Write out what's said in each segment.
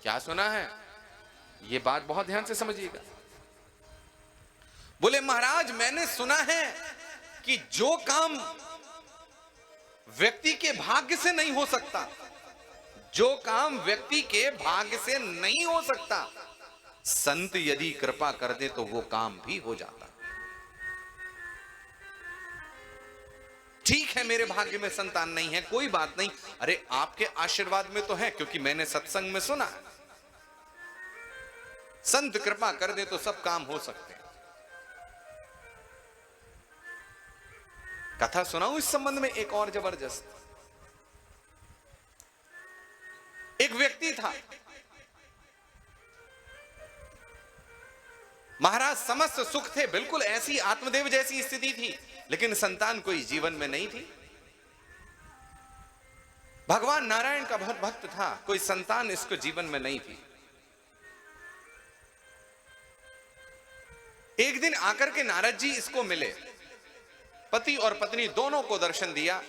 क्या सुना है? ये बात बहुत ध्यान से समझिएगा। बोले महाराज मैंने सुना है कि जो काम व्यक्ति के भाग्य से नहीं हो सकता, जो काम व्यक्ति के भाग्य से नहीं हो सकता, संत यदि कृपा कर दे तो वो काम भी हो जाता। ठीक है मेरे भाग्य में संतान नहीं है, कोई बात नहीं। अरे आपके आशीर्वाद में तो है, क्योंकि मैंने सत्संग में सुना है संत कृपा कर दे तो सब काम हो सकते हैं। कथा सुनाऊं इस संबंध में एक और जबरदस्त। एक व्यक्ति था, महाराज समस्त सुख थे, बिल्कुल ऐसी आत्मदेव जैसी स्थिति थी, लेकिन संतान कोई जीवन में नहीं थी। भगवान नारायण का बहुत भक्त था, कोई संतान इसको जीवन में नहीं थी। एक दिन आकर के नारद जी इसको मिले, पति और पत्नी दोनों को दर्शन दिया,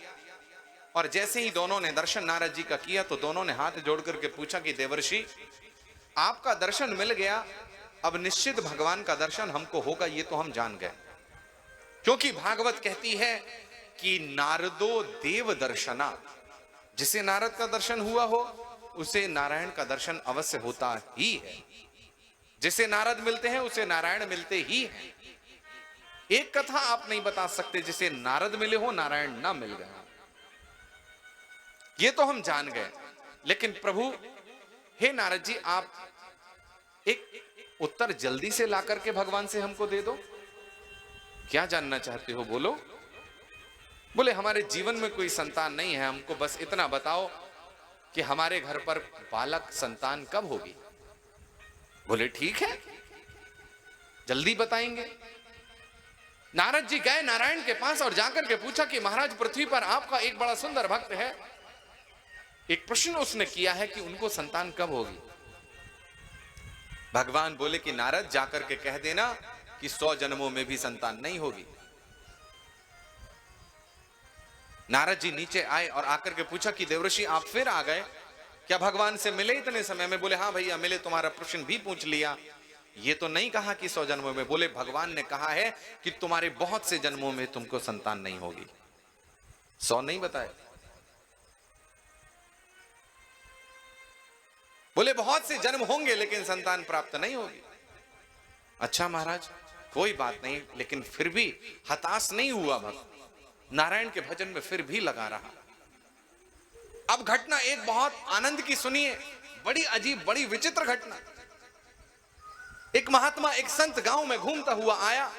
और जैसे ही दोनों ने दर्शन नारद जी का किया तो दोनों ने हाथ जोड़ करके पूछा कि देवर्षि आपका दर्शन मिल गया, अब निश्चित भगवान का दर्शन हमको होगा, ये तो हम जान गए, क्योंकि भागवत कहती है कि नारदो देव दर्शना, जिसे नारद का दर्शन हुआ हो उसे नारायण का दर्शन अवश्य होता ही है, जिसे नारद मिलते हैं उसे नारायण मिलते ही हैं। एक कथा आप नहीं बता सकते जिसे नारद मिले हो नारायण ना मिल गया, ये तो हम जान गए। लेकिन प्रभु हे नारद जी आप एक उत्तर जल्दी से ला करके भगवान से हमको दे दो, क्या जानना चाहते हो बोलो। बोले हमारे जीवन में कोई संतान नहीं है, हमको बस इतना बताओ कि हमारे घर पर बालक संतान कब होगी। बोले ठीक है जल्दी बताएंगे। नारद जी गए नारायण के पास और जाकर के पूछा कि महाराज पृथ्वी पर आपका एक बड़ा सुंदर भक्त है, एक प्रश्न उसने किया है कि उनको संतान कब होगी। भगवान बोले कि नारद जाकर के कह देना कि 100 जन्मों में भी संतान नहीं होगी। नारद जी नीचे आए और आकर के पूछा कि देवर्षि आप फिर आ गए, क्या भगवान से मिले इतने समय में। बोले हाँ भैया मिले, तुम्हारा प्रश्न भी पूछ लिया, ये तो नहीं कहा कि 100 जन्मों में। बोले भगवान ने कहा है कि तुम्हारे बहुत से जन्मों में तुमको संतान नहीं होगी, 100 नहीं बताए। बोले बहुत से जन्म होंगे लेकिन संतान प्राप्त नहीं होगी। अच्छा महाराज कोई बात नहीं, लेकिन फिर भी हताश नहीं हुआ भक्त, नारायण के भजन में फिर भी लगा रहा। अब घटना एक बहुत आनंद की सुनिए, बड़ी अजीब बड़ी विचित्र घटना। एक महात्मा एक संत गांव में घूमता हुआ आया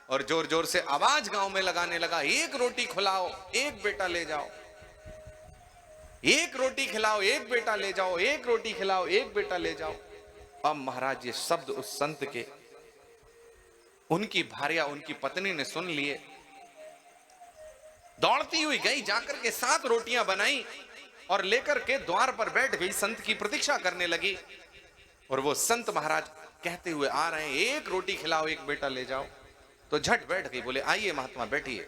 और जोर जोर से आवाज गांव में लगाने लगा, एक रोटी खिलाओ एक बेटा ले जाओ, एक रोटी खिलाओ एक बेटा ले जाओ, एक रोटी खिलाओ एक बेटा ले जाओ। अब महाराज ये शब्द उस संत के उनकी भार्या उनकी पत्नी ने सुन लिए, दौड़ती हुई गई, जाकर के 7 रोटियां बनाई और लेकर के द्वार पर बैठ गई, संत की प्रतीक्षा करने लगी। और वो संत महाराज कहते हुए आ रहे हैं, एक रोटी खिलाओ एक बेटा ले जाओ, तो झट बैठ गई। बोले आइए महात्मा बैठिए।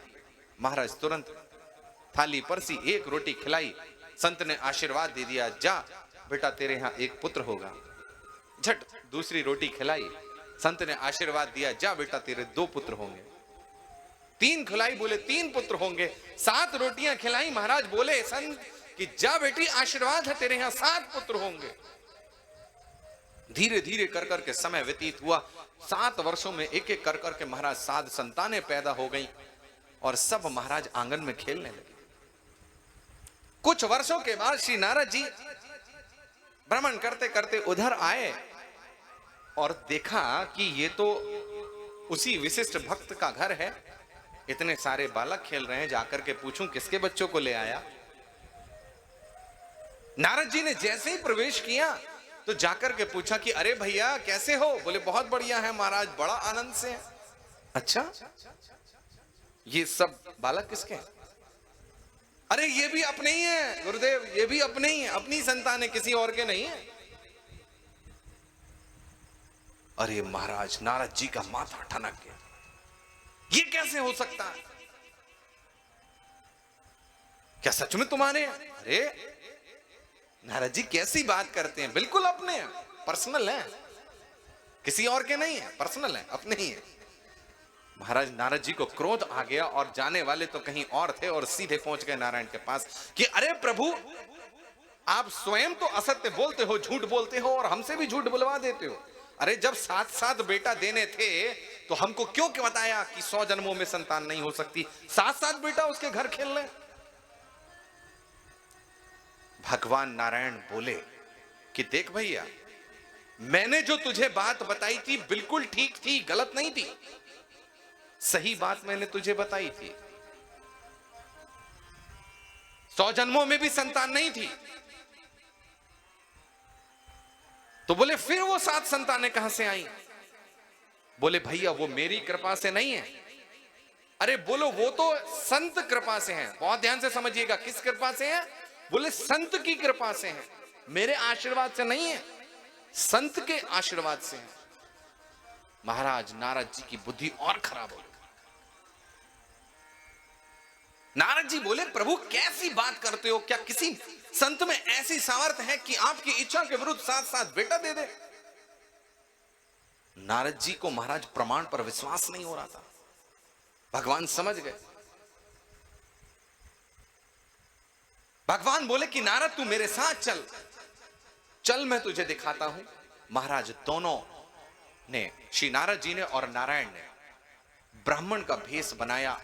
महाराज तुरंत थाली परसी, एक रोटी खिलाई, संत ने आशीर्वाद दे दिया, जा बेटा तेरे यहां एक पुत्र होगा। झट दूसरी रोटी खिलाई, संत ने आशीर्वाद दिया, जा बेटा तेरे 2 पुत्र होंगे। 3 खिलाई, बोले 3 पुत्र होंगे। 7 रोटियां खिलाई, महाराज बोले संत कि जा बेटी आशीर्वाद है तेरे यहां 7 पुत्र होंगे। धीरे धीरे कर करके समय व्यतीत हुआ, 7 वर्षों में एक एक कर करके महाराज 7 संतानें पैदा हो गई और सब महाराज आंगन में खेलने लगे। कुछ वर्षों के बाद श्री नारद जी भ्रमण करते करते उधर आए और देखा कि ये तो उसी विशिष्ट भक्त का घर है, इतने सारे बालक खेल रहे हैं, जाकर के पूछूं किसके बच्चों को ले आया। नारद जी ने जैसे ही प्रवेश किया तो जाकर के पूछा कि अरे भैया कैसे हो। बोले बहुत बढ़िया है महाराज, बड़ा आनंद से है। अच्छा ये सब बालक किसके हैं? अरे ये भी अपने ही है गुरुदेव, ये भी अपने ही है, अपनी संतान है, किसी और के नहीं है। अरे महाराज नारद जी का माथा ठनक गया, ये कैसे हो सकता है, क्या सच में तुम्हारे? अरे नारद जी कैसी बात करते हैं, बिल्कुल अपने हैं, पर्सनल है, किसी और के नहीं है, पर्सनल है, अपने ही है। महाराज नारद जी को क्रोध आ गया और जाने वाले तो कहीं और थे और सीधे पहुंच गए नारायण के पास कि अरे प्रभु, आप स्वयं तो असत्य बोलते हो, झूठ बोलते हो और हमसे भी झूठ बुलवा देते हो। अरे जब 7-7 बेटा देने थे तो हमको क्यों बताया कि 100 जन्मों में संतान नहीं हो सकती? 7-7 बेटा उसके घर खेल रहे। भगवान नारायण बोले कि देख भैया, मैंने जो तुझे बात बताई थी बिल्कुल ठीक थी, गलत नहीं थी, सही बात मैंने तुझे बताई थी। 100 जन्मों में भी संतान नहीं थी। तो बोले फिर वो 7 संतानें कहां से आई? बोले भैया वो मेरी कृपा से नहीं है। अरे बोलो वो तो संत कृपा से हैं। बहुत ध्यान से समझिएगा, किस कृपा से है? बोले संत की कृपा से है, मेरे आशीर्वाद से नहीं है, संत के आशीर्वाद से है। महाराज नारद जी की बुद्धि और खराब हो गई। नारद जी बोले प्रभु कैसी बात करते हो, क्या किसी संत में ऐसी सामर्थ्य है कि आपकी इच्छा के विरुद्ध 7-7 बेटा दे दे? नारद जी को महाराज प्रमाण पर विश्वास नहीं हो रहा था। भगवान समझ गए। भगवान बोले कि नारद तू मेरे साथ चल, चल मैं तुझे दिखाता हूं। महाराज दोनों ने, श्री नारद जी ने और नारायण ने ब्राह्मण का भेष बनाया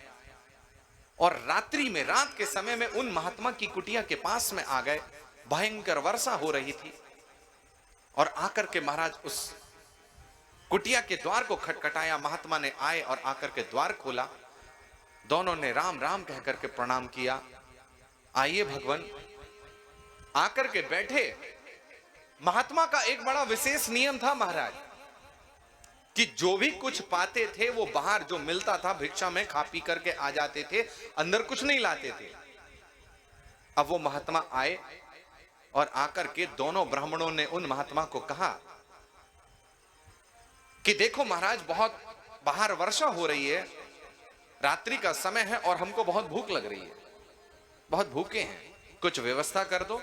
और रात्रि में, रात के समय में उन महात्मा की कुटिया के पास में आ गए। भयंकर वर्षा हो रही थी और आकर के महाराज उस कुटिया के द्वार को खटखटाया। महात्मा ने आए और आकर के द्वार खोला। दोनों ने राम राम कहकर के प्रणाम किया। आइए भगवान, आकर के बैठे। महात्मा का एक बड़ा विशेष नियम था महाराज, कि जो भी कुछ पाते थे वो बाहर जो मिलता था भिक्षा में खा पी करके आ जाते थे, अंदर कुछ नहीं लाते थे। अब वो महात्मा आए और आकर के दोनों ब्राह्मणों ने उन महात्मा को कहा कि देखो महाराज, बहुत बाहर वर्षा हो रही है, रात्रि का समय है और हमको बहुत भूख लग रही है, बहुत भूखे हैं, कुछ व्यवस्था कर दो।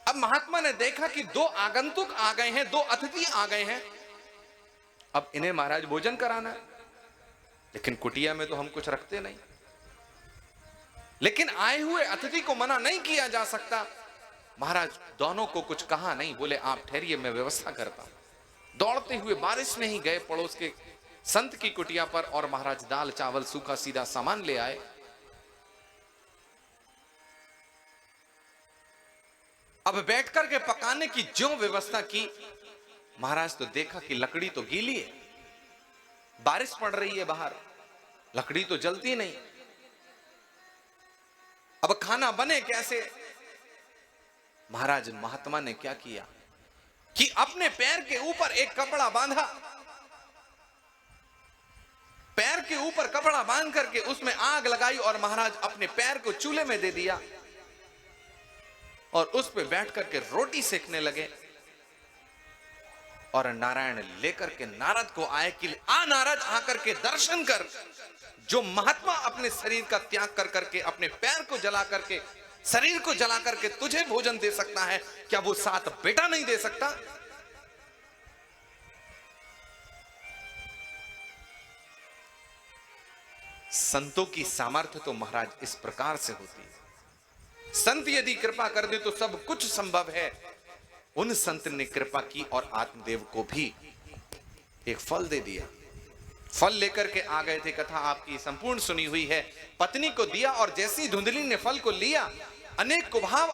अब महात्मा ने देखा कि 2 आगंतुक आ गए हैं, 2 अतिथि आ गए हैं। अब इन्हें महाराज भोजन कराना है, लेकिन कुटिया में तो हम कुछ रखते नहीं। लेकिन आए हुए अतिथि को मना नहीं किया जा सकता। महाराज दोनों को कुछ कहा नहीं, बोले आप ठहरिए, मैं व्यवस्था करता हूं। दौड़ते हुए बारिश में ही गए पड़ोस के संत की कुटिया पर और महाराज दाल चावल सूखा सीधा सामान ले आए। अब बैठकर के पकाने की जो व्यवस्था की, महाराज तो देखा कि लकड़ी तो गीली है, बारिश पड़ रही है बाहर, लकड़ी तो जलती नहीं। अब खाना बने कैसे? महाराज महात्मा ने क्या किया कि अपने पैर के ऊपर एक कपड़ा बांधा, पैर के ऊपर कपड़ा बांध करके उसमें आग लगाई और महाराज अपने पैर को चूल्हे में दे दिया और उस पे बैठ करके रोटी सेकने लगे। और नारायण लेकर के नारद को आए कि आ नारद, आकर के दर्शन कर, जो महात्मा अपने शरीर का त्याग कर करके, अपने पैर को जला करके, शरीर को जला करके तुझे भोजन दे सकता है, क्या वो 7 बेटा नहीं दे सकता? संतों की सामर्थ्य तो महाराज इस प्रकार से होती है। संत यदि कृपा कर दे तो सब कुछ संभव है। उन संत ने कृपा की और आत्मदेव को भी एक फल दे दिया। फल लेकर के आ गए थे, कथा आपकी संपूर्ण सुनी हुई है। पत्नी को दिया और जैसी धुंधली ने फल को लिया, अनेक कुभाव